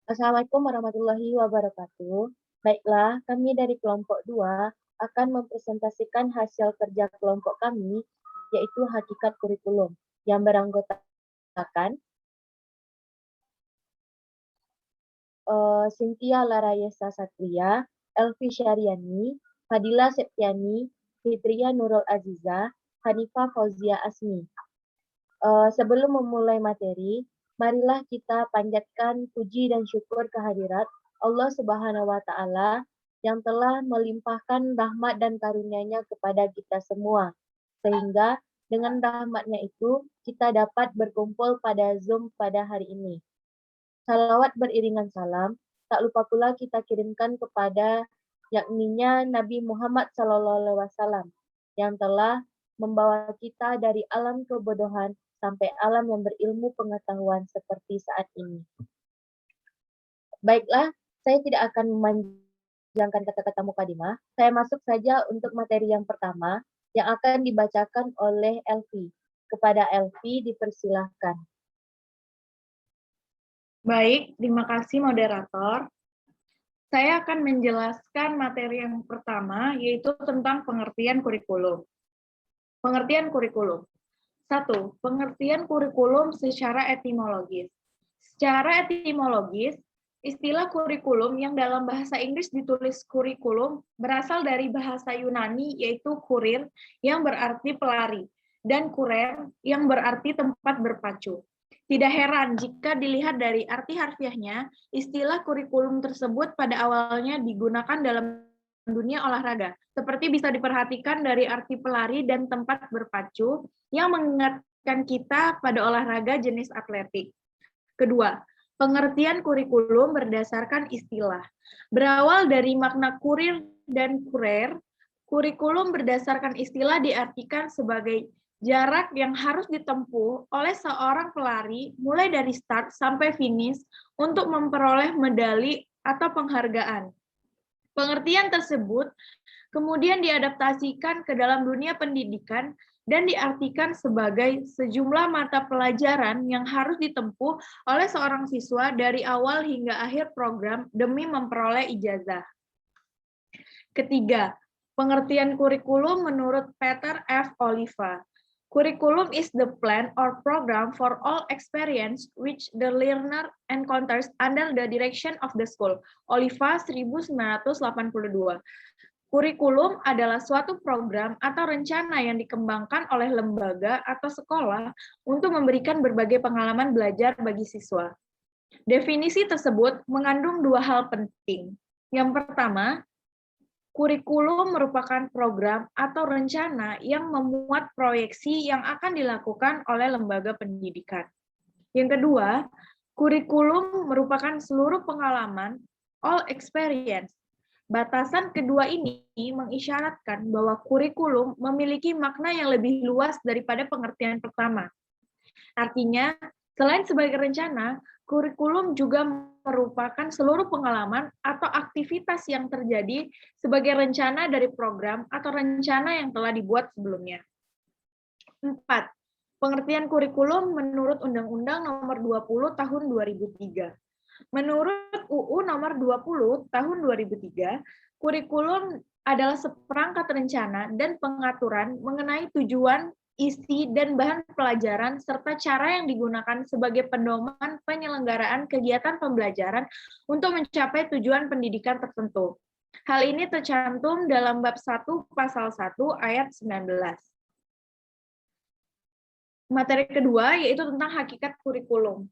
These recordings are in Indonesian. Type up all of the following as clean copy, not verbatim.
Assalamualaikum warahmatullahi wabarakatuh. Baiklah, kami dari kelompok 2 akan mempresentasikan hasil kerja kelompok kami, yaitu hakikat kurikulum, yang beranggotakan Cynthia Larayesa Satria, Elvi Syariani, Fadila Septiani, Fitria Nurul Aziza, Hanifah Fauzia Asmi. Sebelum memulai materi, marilah kita panjatkan puji dan syukur kehadirat Allah Subhanahu wa Ta'ala yang telah melimpahkan rahmat dan karunia-Nya kepada kita semua, sehingga dengan rahmat-Nya itu kita dapat berkumpul pada Zoom pada hari ini. Salawat beriringan salam, tak lupa pula kita kirimkan kepada yakninya Nabi Muhammad SAW yang telah membawa kita dari alam kebodohan sampai alam yang berilmu pengetahuan seperti saat ini. Baiklah, saya tidak akan memanjangkan kata-kata mukadimah. Saya masuk saja untuk materi yang pertama yang akan dibacakan oleh Elvi. Kepada Elvi dipersilahkan. Baik, terima kasih moderator. Saya akan menjelaskan materi yang pertama, yaitu tentang pengertian kurikulum. Pengertian kurikulum. 1. Pengertian kurikulum secara etimologis. Secara etimologis, istilah kurikulum yang dalam bahasa Inggris ditulis kurikulum berasal dari bahasa Yunani yaitu kurir yang berarti pelari dan kurer yang berarti tempat berpacu. Tidak heran jika dilihat dari arti harfiahnya, istilah kurikulum tersebut pada awalnya digunakan dalam dunia olahraga. Seperti bisa diperhatikan dari arti pelari dan tempat berpacu yang mengingatkan kita pada olahraga jenis atletik. Kedua, pengertian kurikulum berdasarkan istilah. Berawal dari makna kurir dan kurer, kurikulum berdasarkan istilah diartikan sebagai jarak yang harus ditempuh oleh seorang pelari mulai dari start sampai finish untuk memperoleh medali atau penghargaan. Pengertian tersebut kemudian diadaptasikan ke dalam dunia pendidikan dan diartikan sebagai sejumlah mata pelajaran yang harus ditempuh oleh seorang siswa dari awal hingga akhir program demi memperoleh ijazah. Ketiga, pengertian kurikulum menurut Peter F. Oliva. Curriculum is the plan or program for all experience which the learner encounters under the direction of the school. Oliva 1982. Kurikulum adalah suatu program atau rencana yang dikembangkan oleh lembaga atau sekolah untuk memberikan berbagai pengalaman belajar bagi siswa. Definisi tersebut mengandung dua hal penting. Yang pertama, kurikulum merupakan program atau rencana yang memuat proyeksi yang akan dilakukan oleh lembaga pendidikan. Yang kedua, kurikulum merupakan seluruh pengalaman, all experience. Batasan kedua ini mengisyaratkan bahwa kurikulum memiliki makna yang lebih luas daripada pengertian pertama. Artinya, selain sebagai rencana, kurikulum juga merupakan seluruh pengalaman atau aktivitas yang terjadi sebagai rencana dari program atau rencana yang telah dibuat sebelumnya. 4. Pengertian kurikulum menurut Undang-Undang Nomor 20 Tahun 2003. Menurut UU Nomor 20 Tahun 2003, kurikulum adalah seperangkat rencana dan pengaturan mengenai tujuan, isi, dan bahan pelajaran, serta cara yang digunakan sebagai pedoman penyelenggaraan kegiatan pembelajaran untuk mencapai tujuan pendidikan tertentu. Hal ini tercantum dalam bab 1 pasal 1 ayat 19. Materi kedua yaitu tentang hakikat kurikulum.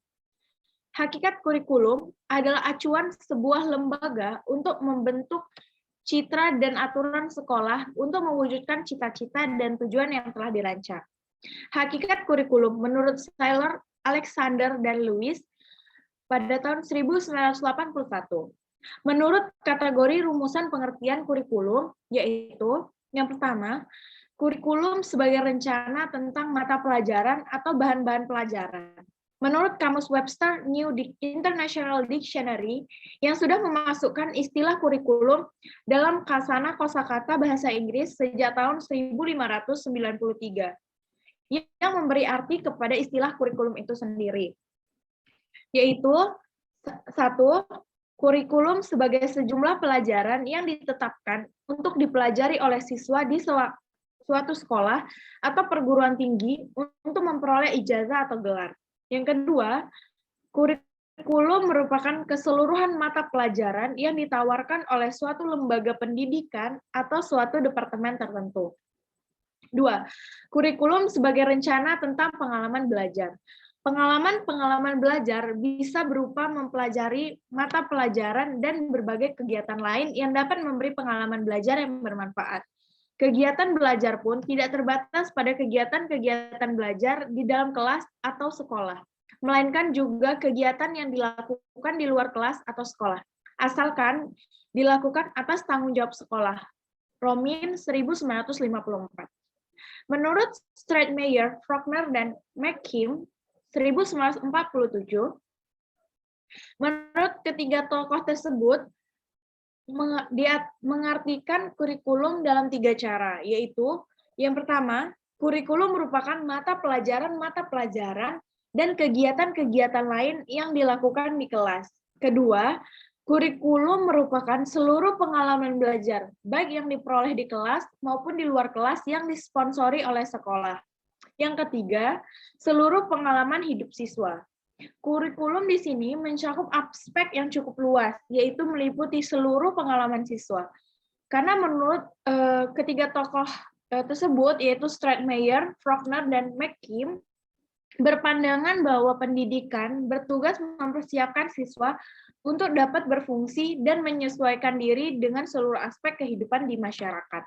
Hakikat kurikulum adalah acuan sebuah lembaga untuk membentuk citra dan aturan sekolah untuk mewujudkan cita-cita dan tujuan yang telah dirancang. Hakikat kurikulum menurut Seiler, Alexander, dan Lewis pada tahun 1981. Menurut kategori rumusan pengertian kurikulum, yaitu yang pertama, kurikulum sebagai rencana tentang mata pelajaran atau bahan-bahan pelajaran. Menurut Kamus Webster New International Dictionary, yang sudah memasukkan istilah kurikulum dalam Khazanah Kosakata Bahasa Inggris sejak tahun 1593, yang memberi arti kepada istilah kurikulum itu sendiri, yaitu Satu, kurikulum sebagai sejumlah pelajaran yang ditetapkan untuk dipelajari oleh siswa di suatu sekolah atau perguruan tinggi untuk memperoleh ijazah atau gelar. Yang kedua, kurikulum merupakan keseluruhan mata pelajaran yang ditawarkan oleh suatu lembaga pendidikan atau suatu departemen tertentu. Dua, kurikulum sebagai rencana tentang pengalaman belajar. Pengalaman-pengalaman belajar bisa berupa mempelajari mata pelajaran dan berbagai kegiatan lain yang dapat memberi pengalaman belajar yang bermanfaat. Kegiatan belajar pun tidak terbatas pada kegiatan-kegiatan belajar di dalam kelas atau sekolah, melainkan juga kegiatan yang dilakukan di luar kelas atau sekolah, asalkan dilakukan atas tanggung jawab sekolah. Romin 1954. Menurut Stratemeyer, Faulkner, dan McKim 1947, menurut ketiga tokoh tersebut, dia mengartikan kurikulum dalam 3 cara, yaitu yang pertama, kurikulum merupakan mata pelajaran dan kegiatan-kegiatan lain yang dilakukan di kelas. Kedua, kurikulum merupakan seluruh pengalaman belajar, baik yang diperoleh di kelas maupun di luar kelas yang disponsori oleh sekolah. Yang ketiga, seluruh pengalaman hidup siswa. Kurikulum di sini mencakup aspek yang cukup luas, yaitu meliputi seluruh pengalaman siswa. Karena menurut ketiga tokoh tersebut, yaitu Stratemeyer, Faulkner, dan McKim, berpandangan bahwa pendidikan bertugas mempersiapkan siswa untuk dapat berfungsi dan menyesuaikan diri dengan seluruh aspek kehidupan di masyarakat.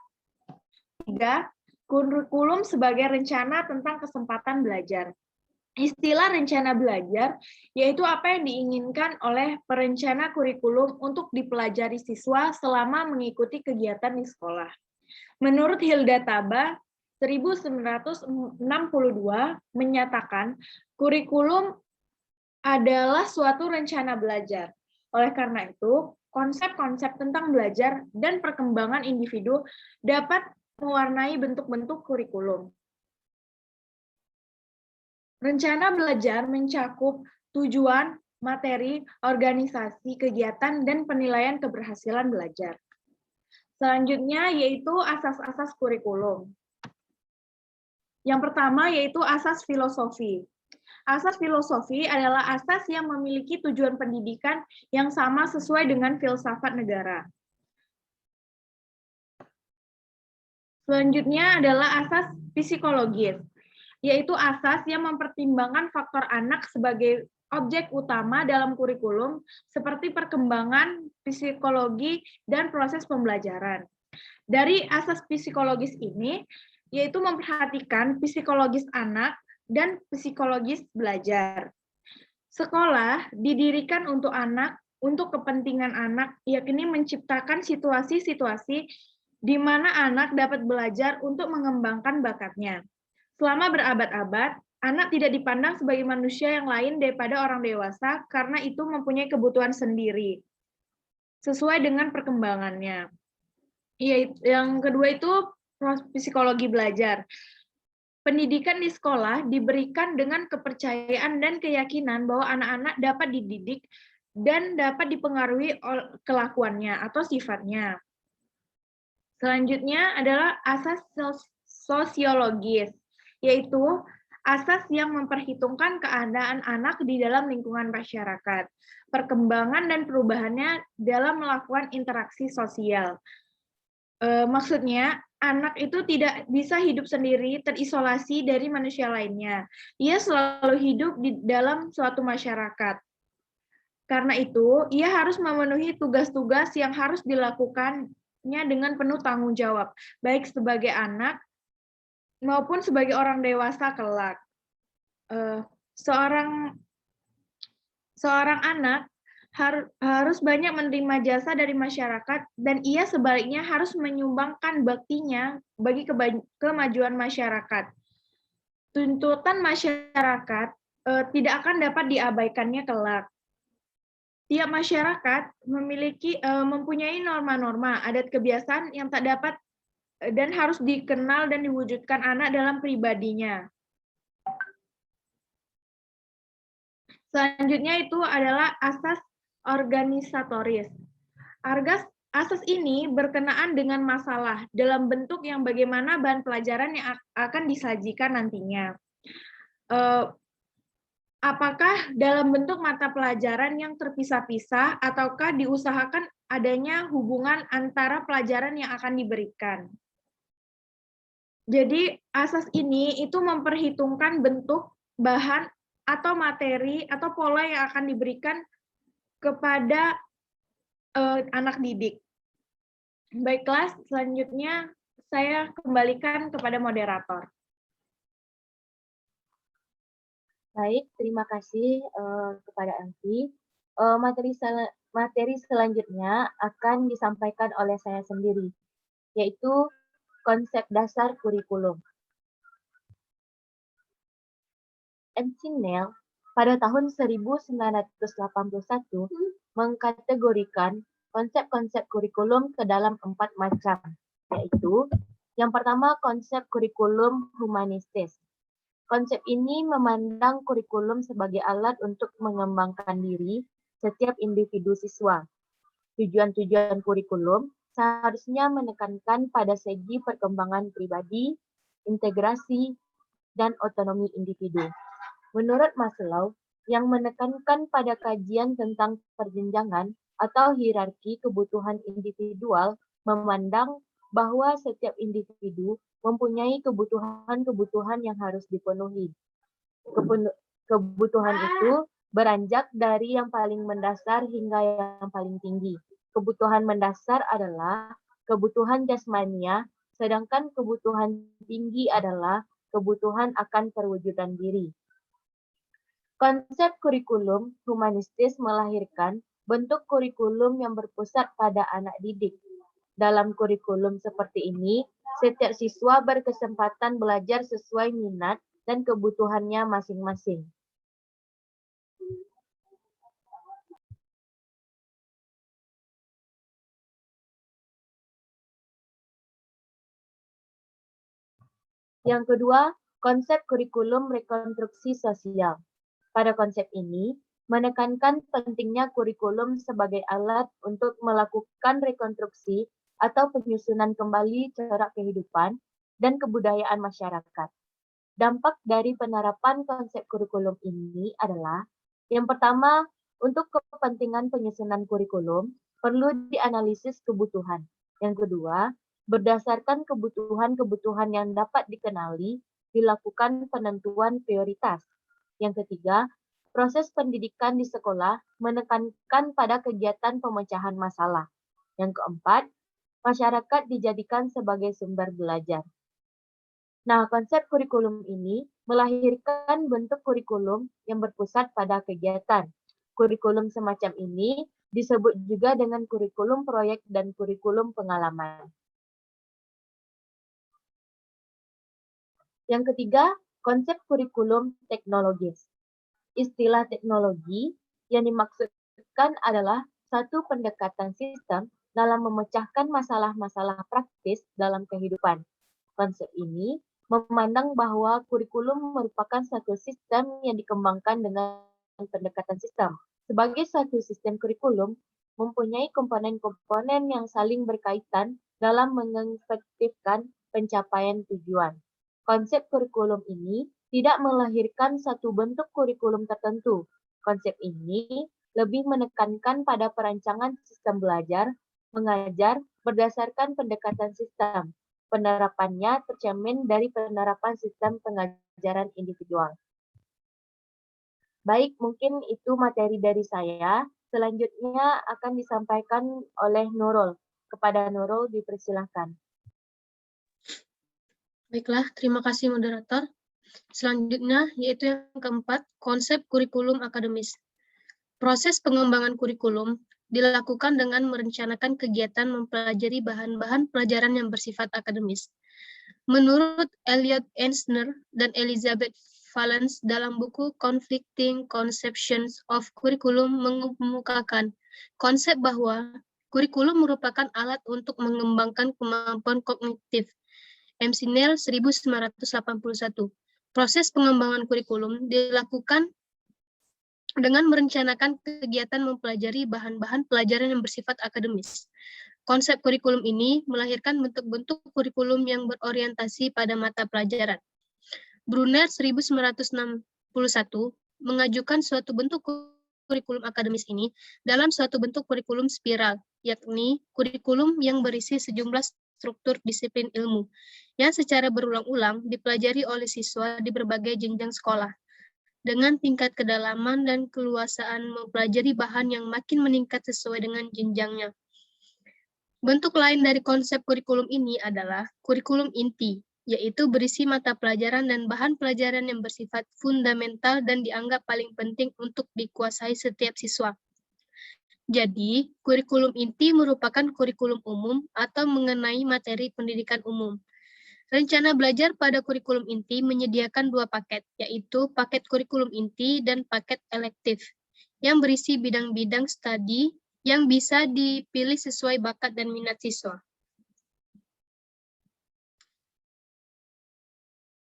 3. Kurikulum sebagai rencana tentang kesempatan belajar. Istilah rencana belajar yaitu apa yang diinginkan oleh perencana kurikulum untuk dipelajari siswa selama mengikuti kegiatan di sekolah. Menurut Hilda Taba, 1962 menyatakan kurikulum adalah suatu rencana belajar. Oleh karena itu, konsep-konsep tentang belajar dan perkembangan individu dapat mewarnai bentuk-bentuk kurikulum. Rencana belajar mencakup tujuan, materi, organisasi, kegiatan, dan penilaian keberhasilan belajar. Selanjutnya yaitu asas-asas kurikulum. Yang pertama yaitu asas filosofi. Asas filosofi adalah asas yang memiliki tujuan pendidikan yang sama sesuai dengan filsafat negara. Selanjutnya adalah asas psikologis, yaitu asas yang mempertimbangkan faktor anak sebagai objek utama dalam kurikulum, seperti perkembangan psikologi dan proses pembelajaran. Dari asas psikologis ini, yaitu memperhatikan psikologis anak dan psikologis belajar. Sekolah didirikan untuk anak, untuk kepentingan anak, yakni menciptakan situasi-situasi di mana anak dapat belajar untuk mengembangkan bakatnya. Selama berabad-abad, anak tidak dipandang sebagai manusia yang lain daripada orang dewasa karena itu mempunyai kebutuhan sendiri, sesuai dengan perkembangannya. Yang kedua itu psikologi belajar. Pendidikan di sekolah diberikan dengan kepercayaan dan keyakinan bahwa anak-anak dapat dididik dan dapat dipengaruhi kelakuannya atau sifatnya. Selanjutnya adalah asas sosiologis, yaitu asas yang memperhitungkan keadaan anak di dalam lingkungan masyarakat, perkembangan dan perubahannya dalam melakukan interaksi sosial. Maksudnya, anak itu tidak bisa hidup sendiri, terisolasi dari manusia lainnya. Ia selalu hidup di dalam suatu masyarakat. Karena itu, ia harus memenuhi tugas-tugas yang harus dilakukannya dengan penuh tanggung jawab, baik sebagai anak maupun sebagai orang dewasa kelak. Seorang anak harus banyak menerima jasa dari masyarakat dan ia sebaliknya harus menyumbangkan baktinya bagi kemajuan masyarakat. Tuntutan masyarakat tidak akan dapat diabaikannya kelak. Tiap masyarakat mempunyai norma-norma, adat kebiasaan yang tak dapat dan harus dikenal dan diwujudkan anak dalam pribadinya. Selanjutnya itu adalah asas organisatoris. Asas ini berkenaan dengan masalah dalam bentuk yang bagaimana bahan pelajaran yang akan disajikan nantinya. Apakah dalam bentuk mata pelajaran yang terpisah-pisah ataukah diusahakan adanya hubungan antara pelajaran yang akan diberikan. Jadi asas ini itu memperhitungkan bentuk, bahan, atau materi atau pola yang akan diberikan kepada anak didik. Baiklah, selanjutnya saya kembalikan kepada moderator. Baik, terima kasih kepada Elvi. Materi selanjutnya akan disampaikan oleh saya sendiri, yaitu konsep dasar kurikulum. McNeil pada tahun 1981 mengkategorikan konsep-konsep kurikulum ke dalam 4 macam, yaitu yang pertama konsep kurikulum humanistis. Konsep ini memandang kurikulum sebagai alat untuk mengembangkan diri setiap individu siswa. Tujuan-tujuan kurikulum seharusnya menekankan pada segi perkembangan pribadi, integrasi, dan otonomi individu. Menurut Maslow, yang menekankan pada kajian tentang perjenjangan atau hierarki kebutuhan individual memandang bahwa setiap individu mempunyai kebutuhan-kebutuhan yang harus dipenuhi. Kebutuhan itu beranjak dari yang paling mendasar hingga yang paling tinggi. Kebutuhan mendasar adalah kebutuhan jasmania, sedangkan kebutuhan tinggi adalah kebutuhan akan perwujudan diri. Konsep kurikulum humanistis melahirkan bentuk kurikulum yang berpusat pada anak didik. Dalam kurikulum seperti ini, setiap siswa berkesempatan belajar sesuai minat dan kebutuhannya masing-masing. Yang kedua, konsep kurikulum rekonstruksi sosial. Pada konsep ini, menekankan pentingnya kurikulum sebagai alat untuk melakukan rekonstruksi atau penyusunan kembali corak kehidupan dan kebudayaan masyarakat. Dampak dari penerapan konsep kurikulum ini adalah, yang pertama, untuk kepentingan penyusunan kurikulum, perlu dianalisis kebutuhan. Yang kedua, berdasarkan kebutuhan-kebutuhan yang dapat dikenali, dilakukan penentuan prioritas. Yang ketiga, proses pendidikan di sekolah menekankan pada kegiatan pemecahan masalah. Yang keempat, masyarakat dijadikan sebagai sumber belajar. Nah, konsep kurikulum ini melahirkan bentuk kurikulum yang berpusat pada kegiatan. Kurikulum semacam ini disebut juga dengan kurikulum proyek dan kurikulum pengalaman. Yang ketiga, konsep kurikulum teknologis. Istilah teknologi yang dimaksudkan adalah satu pendekatan sistem dalam memecahkan masalah-masalah praktis dalam kehidupan. Konsep ini memandang bahwa kurikulum merupakan satu sistem yang dikembangkan dengan pendekatan sistem. Sebagai satu sistem kurikulum, mempunyai komponen-komponen yang saling berkaitan dalam mengefektifkan pencapaian tujuan. Konsep kurikulum ini tidak melahirkan satu bentuk kurikulum tertentu. Konsep ini lebih menekankan pada perancangan sistem belajar, mengajar berdasarkan pendekatan sistem. Penerapannya tercermin dari penerapan sistem pengajaran individual. Baik, mungkin itu materi dari saya. Selanjutnya akan disampaikan oleh Nurul. Kepada Nurul dipersilahkan. Baiklah, terima kasih moderator. Selanjutnya, yaitu yang keempat, konsep kurikulum akademis. Proses pengembangan kurikulum dilakukan dengan merencanakan kegiatan mempelajari bahan-bahan pelajaran yang bersifat akademis. Menurut Elliot Ensner dan Elizabeth Valence dalam buku Conflicting Conceptions of Curriculum mengemukakan konsep bahwa kurikulum merupakan alat untuk mengembangkan kemampuan kognitif. McNeil 1981. Proses pengembangan kurikulum dilakukan dengan merencanakan kegiatan mempelajari bahan-bahan pelajaran yang bersifat akademis. Konsep kurikulum ini melahirkan bentuk-bentuk kurikulum yang berorientasi pada mata pelajaran. Brunner 1961 mengajukan suatu bentuk kurikulum akademis ini dalam suatu bentuk kurikulum spiral, yakni kurikulum yang berisi sejumlah struktur disiplin ilmu yang secara berulang-ulang dipelajari oleh siswa di berbagai jenjang sekolah, dengan tingkat kedalaman dan keluasaan mempelajari bahan yang makin meningkat sesuai dengan jenjangnya. Bentuk lain dari konsep kurikulum ini adalah kurikulum inti, yaitu berisi mata pelajaran dan bahan pelajaran yang bersifat fundamental dan dianggap paling penting untuk dikuasai setiap siswa. Jadi, kurikulum inti merupakan kurikulum umum atau mengenai materi pendidikan umum. Rencana belajar pada kurikulum inti menyediakan dua paket, yaitu paket kurikulum inti dan paket elektif, yang berisi bidang-bidang studi yang bisa dipilih sesuai bakat dan minat siswa.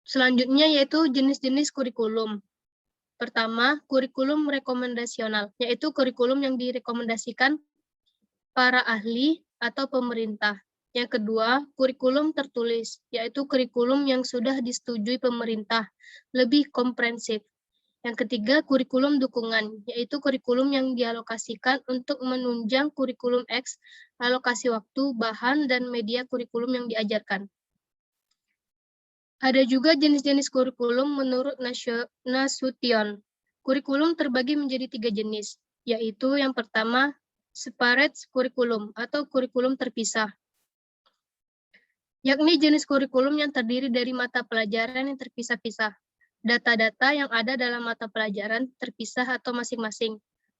Selanjutnya yaitu jenis-jenis kurikulum. Pertama, kurikulum rekomendasional, yaitu kurikulum yang direkomendasikan para ahli atau pemerintah. Yang kedua, kurikulum tertulis, yaitu kurikulum yang sudah disetujui pemerintah, lebih komprehensif. Yang ketiga, kurikulum dukungan, yaitu kurikulum yang dialokasikan untuk menunjang kurikulum X, alokasi waktu, bahan, dan media kurikulum yang diajarkan. Ada juga jenis-jenis kurikulum menurut Nasution. Kurikulum terbagi menjadi 3 jenis, yaitu yang pertama, separate kurikulum atau kurikulum terpisah, yakni jenis kurikulum yang terdiri dari mata pelajaran yang terpisah-pisah. Data-data yang ada dalam mata pelajaran terpisah atau masing-masing.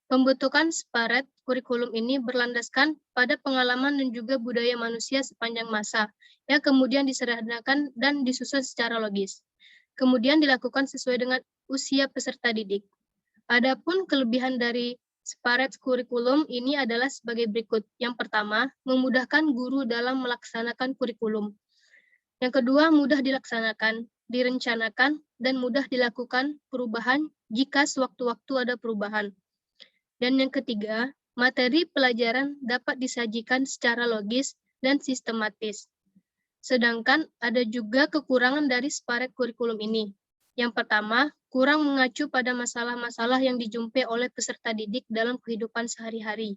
Pembentukan separate kurikulum ini berlandaskan pada pengalaman dan juga budaya manusia sepanjang masa, yang kemudian disederhanakan dan disusun secara logis. Kemudian dilakukan sesuai dengan usia peserta didik. Adapun kelebihan dari separate kurikulum ini adalah sebagai berikut. Yang pertama, memudahkan guru dalam melaksanakan kurikulum. Yang kedua, mudah dilaksanakan, direncanakan, dan mudah dilakukan perubahan jika sewaktu-waktu ada perubahan. Dan yang ketiga, materi pelajaran dapat disajikan secara logis dan sistematis. Sedangkan ada juga kekurangan dari separate kurikulum ini. Yang pertama, kurang mengacu pada masalah-masalah yang dijumpai oleh peserta didik dalam kehidupan sehari-hari.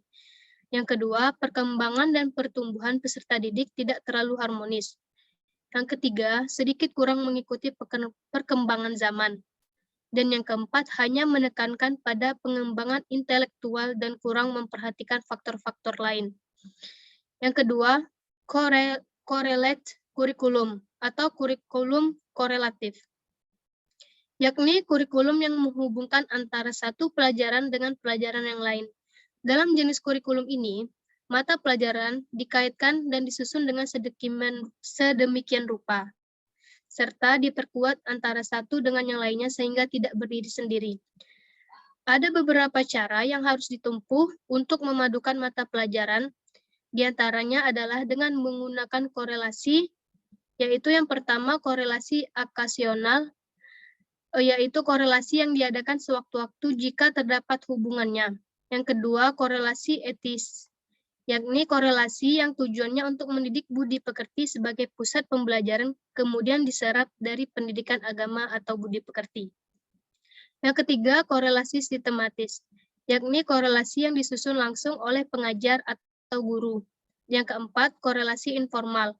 Yang kedua, perkembangan dan pertumbuhan peserta didik tidak terlalu harmonis. Yang ketiga, sedikit kurang mengikuti perkembangan zaman. Dan yang keempat, hanya menekankan pada pengembangan intelektual dan kurang memperhatikan faktor-faktor lain. Yang kedua, correlate kurikulum atau kurikulum korelatif, yakni kurikulum yang menghubungkan antara satu pelajaran dengan pelajaran yang lain. Dalam jenis kurikulum ini, mata pelajaran dikaitkan dan disusun dengan sedemikian rupa, serta diperkuat antara satu dengan yang lainnya sehingga tidak berdiri sendiri. Ada beberapa cara yang harus ditempuh untuk memadukan mata pelajaran, di antaranya adalah dengan menggunakan korelasi, yaitu yang pertama korelasi akasional, yaitu korelasi yang diadakan sewaktu-waktu jika terdapat hubungannya. Yang kedua, korelasi etis, yakni korelasi yang tujuannya untuk mendidik budi pekerti sebagai pusat pembelajaran, kemudian diserap dari pendidikan agama atau budi pekerti. Yang ketiga, korelasi sistematis, yakni korelasi yang disusun langsung oleh pengajar atau guru. Yang keempat, korelasi informal,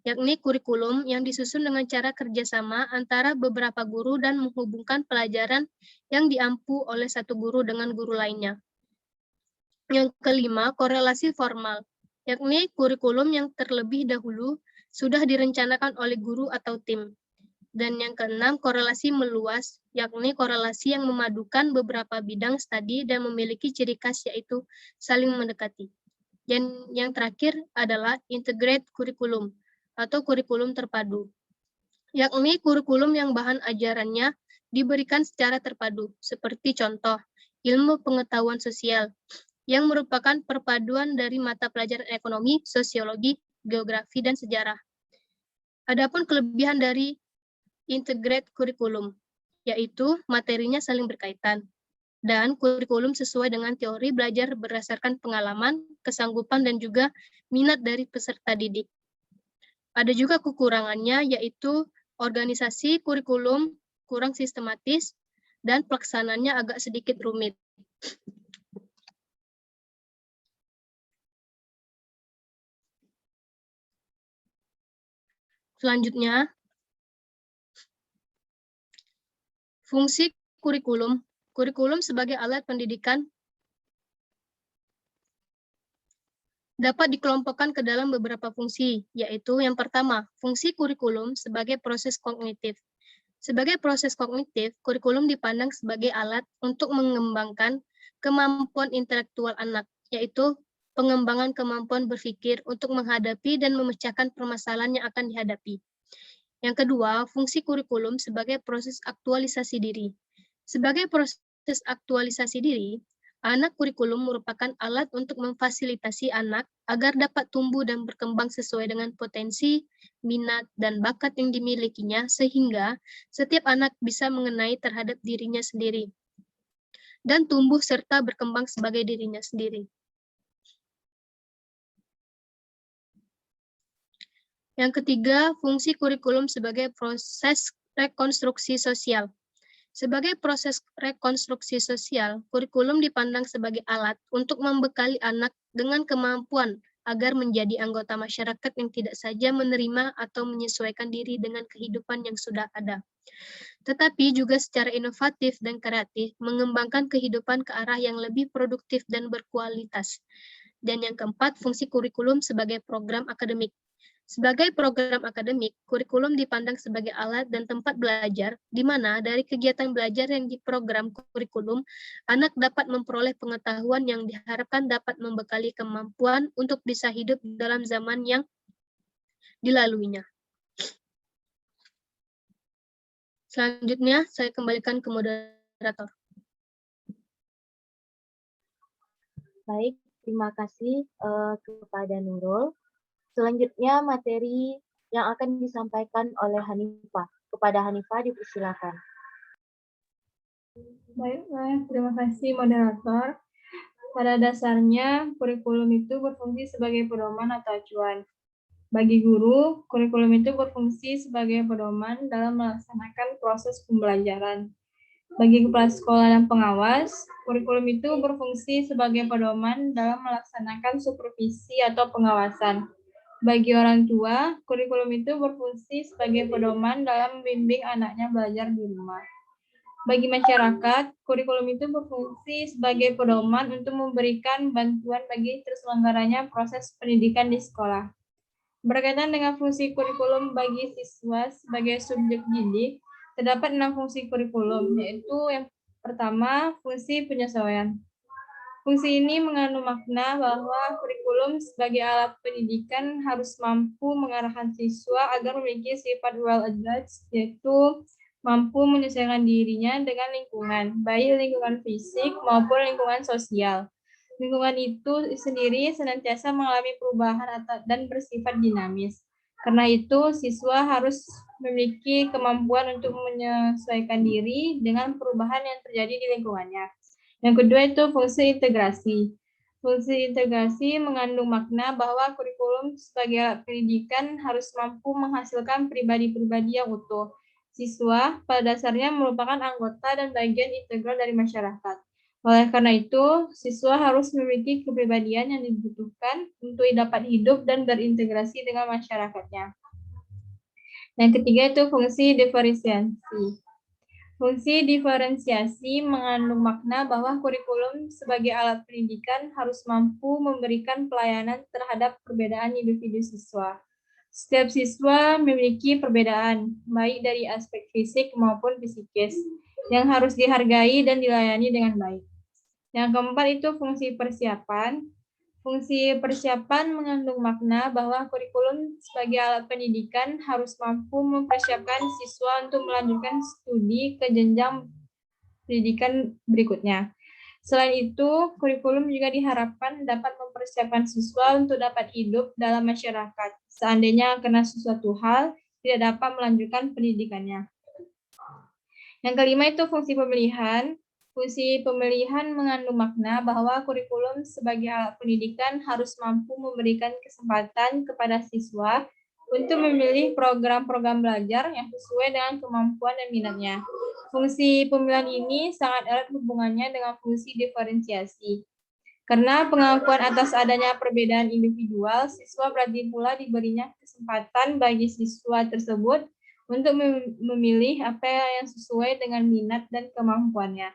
yakni kurikulum yang disusun dengan cara kerjasama antara beberapa guru dan menghubungkan pelajaran yang diampu oleh satu guru dengan guru lainnya. Yang kelima, korelasi formal, yakni kurikulum yang terlebih dahulu sudah direncanakan oleh guru atau tim. Dan yang keenam, korelasi meluas, yakni korelasi yang memadukan beberapa bidang studi dan memiliki ciri khas yaitu saling mendekati. Dan yang terakhir adalah integrate kurikulum atau kurikulum terpadu, yakni kurikulum yang bahan ajarannya diberikan secara terpadu, seperti contoh, ilmu pengetahuan sosial, yang merupakan perpaduan dari mata pelajaran ekonomi, sosiologi, geografi, dan sejarah. Adapun kelebihan dari integrate kurikulum, yaitu materinya saling berkaitan. dan kurikulum sesuai dengan teori belajar berdasarkan pengalaman, kesanggupan, dan juga minat dari peserta didik. Ada juga kekurangannya, yaitu organisasi kurikulum kurang sistematis dan pelaksanaannya agak sedikit rumit. Selanjutnya, fungsi kurikulum. Kurikulum sebagai alat pendidikan dapat dikelompokkan ke dalam beberapa fungsi, yaitu yang pertama, fungsi kurikulum sebagai proses kognitif. Sebagai proses kognitif, kurikulum dipandang sebagai alat untuk mengembangkan kemampuan intelektual anak, yaitu pengembangan kemampuan berpikir untuk menghadapi dan memecahkan permasalahan yang akan dihadapi. Yang kedua, fungsi kurikulum sebagai proses aktualisasi diri. Sebagai proses aktualisasi diri, anak kurikulum merupakan alat untuk memfasilitasi anak agar dapat tumbuh dan berkembang sesuai dengan potensi, minat, dan bakat yang dimilikinya sehingga setiap anak bisa mengenai terhadap dirinya sendiri dan tumbuh serta berkembang sebagai dirinya sendiri. Yang ketiga, fungsi kurikulum sebagai proses rekonstruksi sosial. Sebagai proses rekonstruksi sosial, kurikulum dipandang sebagai alat untuk membekali anak dengan kemampuan agar menjadi anggota masyarakat yang tidak saja menerima atau menyesuaikan diri dengan kehidupan yang sudah ada, tetapi juga secara inovatif dan kreatif mengembangkan kehidupan ke arah yang lebih produktif dan berkualitas. Dan yang keempat, fungsi kurikulum sebagai program akademik. Sebagai program akademik, kurikulum dipandang sebagai alat dan tempat belajar, di mana dari kegiatan belajar yang diprogram kurikulum, anak dapat memperoleh pengetahuan yang diharapkan dapat membekali kemampuan untuk bisa hidup dalam zaman yang dilaluinya. Selanjutnya, saya kembalikan ke moderator. Baik, terima kasih kepada Nurul. Selanjutnya materi yang akan disampaikan oleh Hanifah. Kepada Hanifah dipersilakan. Baiklah, terima kasih moderator. Pada dasarnya, kurikulum itu berfungsi sebagai pedoman atau acuan. Bagi guru, kurikulum itu berfungsi sebagai pedoman dalam melaksanakan proses pembelajaran. Bagi kepala sekolah dan pengawas, kurikulum itu berfungsi sebagai pedoman dalam melaksanakan supervisi atau pengawasan. Bagi orang tua, kurikulum itu berfungsi sebagai pedoman dalam membimbing anaknya belajar di rumah. Bagi masyarakat, kurikulum itu berfungsi sebagai pedoman untuk memberikan bantuan bagi terselenggaranya proses pendidikan di sekolah. Berkaitan dengan fungsi kurikulum bagi siswa sebagai subjek didik, terdapat 6 fungsi kurikulum, yaitu yang pertama, fungsi penyesuaian. Fungsi ini mengandung makna bahwa kurikulum sebagai alat pendidikan harus mampu mengarahkan siswa agar memiliki sifat well-adjusted, yaitu mampu menyesuaikan dirinya dengan lingkungan, baik lingkungan fisik maupun lingkungan sosial. Lingkungan itu sendiri senantiasa mengalami perubahan dan bersifat dinamis. Karena itu, siswa harus memiliki kemampuan untuk menyesuaikan diri dengan perubahan yang terjadi di lingkungannya. Yang kedua itu fungsi integrasi. Fungsi integrasi mengandung makna bahwa kurikulum sebagai alat pendidikan harus mampu menghasilkan pribadi-pribadi yang utuh. Siswa pada dasarnya merupakan anggota dan bagian integral dari masyarakat. Oleh karena itu, siswa harus memiliki kepribadian yang dibutuhkan untuk dapat hidup dan berintegrasi dengan masyarakatnya. Yang ketiga itu fungsi diferensiasi. Fungsi diferensiasi mengandung makna bahwa kurikulum sebagai alat pendidikan harus mampu memberikan pelayanan terhadap perbedaan individu siswa. Setiap siswa memiliki perbedaan, baik dari aspek fisik maupun psikis, yang harus dihargai dan dilayani dengan baik. Yang keempat itu fungsi persiapan. Fungsi persiapan mengandung makna bahwa kurikulum sebagai alat pendidikan harus mampu mempersiapkan siswa untuk melanjutkan studi ke jenjang pendidikan berikutnya. Selain itu, kurikulum juga diharapkan dapat mempersiapkan siswa untuk dapat hidup dalam masyarakat. Seandainya kena sesuatu hal, tidak dapat melanjutkan pendidikannya. Yang kelima itu fungsi pemilihan. Fungsi pemilihan mengandung makna bahwa kurikulum sebagai alat pendidikan harus mampu memberikan kesempatan kepada siswa untuk memilih program-program belajar yang sesuai dengan kemampuan dan minatnya. Fungsi pemilihan ini sangat erat hubungannya dengan fungsi diferensiasi. Karena pengakuan atas adanya perbedaan individual, siswa berarti pula diberinya kesempatan bagi siswa tersebut untuk memilih apa yang sesuai dengan minat dan kemampuannya.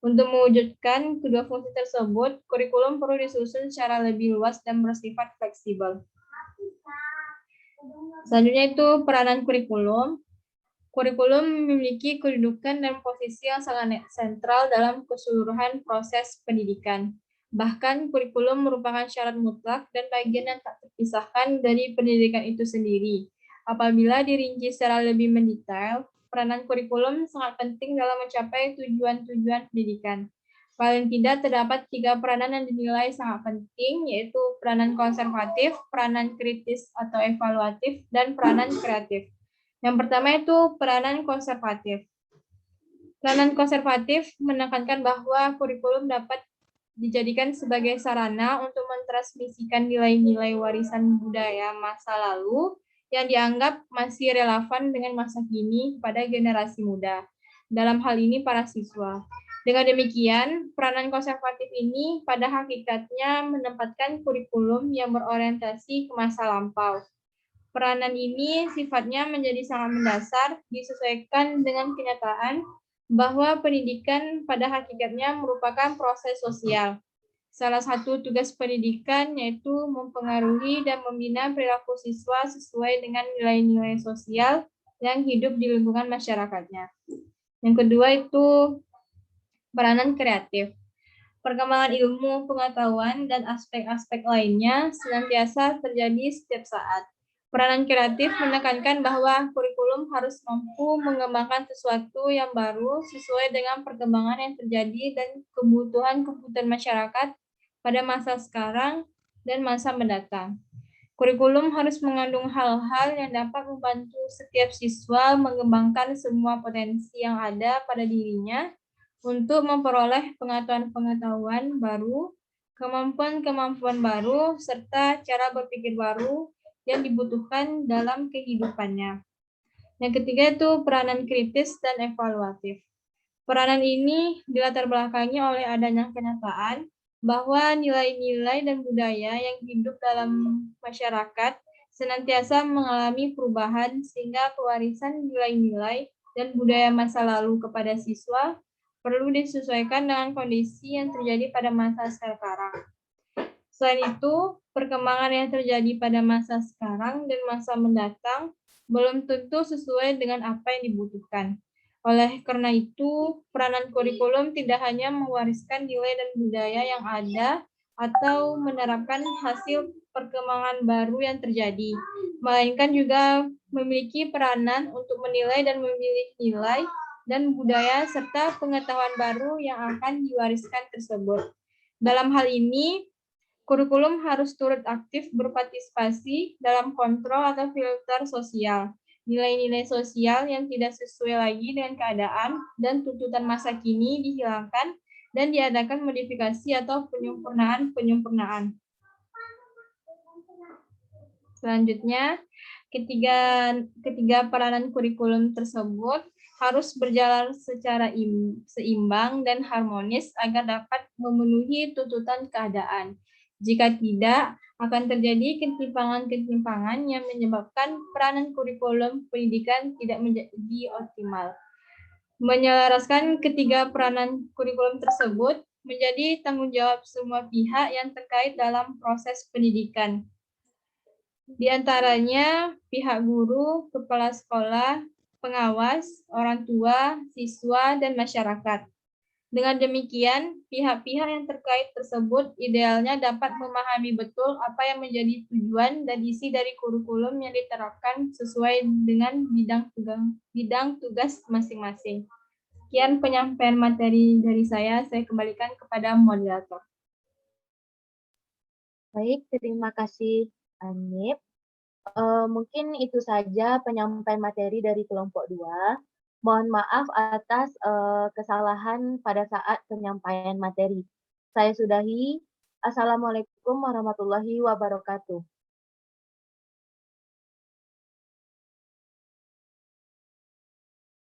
Untuk mewujudkan kedua fungsi tersebut, kurikulum perlu disusun secara lebih luas dan bersifat fleksibel. Selanjutnya itu peranan kurikulum. Kurikulum memiliki kedudukan dan posisi yang sangat sentral dalam keseluruhan proses pendidikan. Bahkan kurikulum merupakan syarat mutlak dan bagian yang tak terpisahkan dari pendidikan itu sendiri. Apabila dirinci secara lebih mendetail, peranan kurikulum sangat penting dalam mencapai tujuan-tujuan pendidikan. Paling tidak terdapat 3 peranan yang dinilai sangat penting, yaitu peranan konservatif, peranan kritis atau evaluatif, dan peranan kreatif. Yang pertama itu peranan konservatif. Peranan konservatif menekankan bahwa kurikulum dapat dijadikan sebagai sarana untuk mentransmisikan nilai-nilai warisan budaya masa lalu yang dianggap masih relevan dengan masa kini pada generasi muda. Dalam hal ini para siswa. Dengan demikian, peranan konservatif ini pada hakikatnya menempatkan kurikulum yang berorientasi ke masa lampau. Peranan ini sifatnya menjadi sangat mendasar, disesuaikan dengan kenyataan bahwa pendidikan pada hakikatnya merupakan proses sosial. Salah satu tugas pendidikan yaitu mempengaruhi dan membina perilaku siswa sesuai dengan nilai-nilai sosial yang hidup di lingkungan masyarakatnya. Yang kedua itu peranan kreatif. Perkembangan ilmu, pengetahuan, dan aspek-aspek lainnya senantiasa terjadi setiap saat. Peranan kreatif menekankan bahwa kurikulum harus mampu mengembangkan sesuatu yang baru sesuai dengan perkembangan yang terjadi dan kebutuhan masyarakat pada masa sekarang dan masa mendatang. Kurikulum harus mengandung hal-hal yang dapat membantu setiap siswa mengembangkan semua potensi yang ada pada dirinya untuk memperoleh pengetahuan-pengetahuan baru, kemampuan-kemampuan baru, serta cara berpikir baru yang dibutuhkan dalam kehidupannya. Yang ketiga itu peranan kritis dan evaluatif. Peranan ini dilatar belakangi oleh adanya kenyataan bahwa nilai-nilai dan budaya yang hidup dalam masyarakat senantiasa mengalami perubahan sehingga pewarisan nilai-nilai dan budaya masa lalu kepada siswa perlu disesuaikan dengan kondisi yang terjadi pada masa sekarang. Selain itu, perkembangan yang terjadi pada masa sekarang dan masa mendatang belum tentu sesuai dengan apa yang dibutuhkan. Oleh karena itu, peranan kurikulum tidak hanya mewariskan nilai dan budaya yang ada atau menerapkan hasil perkembangan baru yang terjadi, melainkan juga memiliki peranan untuk menilai dan memilih nilai dan budaya serta pengetahuan baru yang akan diwariskan tersebut. Dalam hal ini, kurikulum harus turut aktif berpartisipasi dalam kontrol atau filter sosial. Nilai-nilai sosial yang tidak sesuai lagi dengan keadaan dan tuntutan masa kini dihilangkan dan diadakan modifikasi atau penyempurnaan. Selanjutnya, ketiga peranan kurikulum tersebut harus berjalan secara seimbang dan harmonis agar dapat memenuhi tuntutan keadaan. Jika tidak, akan terjadi ketimpangan-ketimpangan yang menyebabkan peranan kurikulum pendidikan tidak menjadi optimal. Menyelaraskan ketiga peranan kurikulum tersebut menjadi tanggung jawab semua pihak yang terkait dalam proses pendidikan. Di antaranya pihak guru, kepala sekolah, pengawas, orang tua, siswa, dan masyarakat. Dengan demikian, pihak-pihak yang terkait tersebut idealnya dapat memahami betul apa yang menjadi tujuan dan isi dari kurikulum yang diterapkan sesuai dengan bidang tugas masing-masing. Sekian penyampaian materi dari saya kembalikan kepada moderator. Baik, terima kasih Anip. Mungkin itu saja penyampaian materi dari kelompok 2. Mohon maaf atas kesalahan pada saat penyampaian materi. Saya sudahi. Assalamualaikum warahmatullahi wabarakatuh.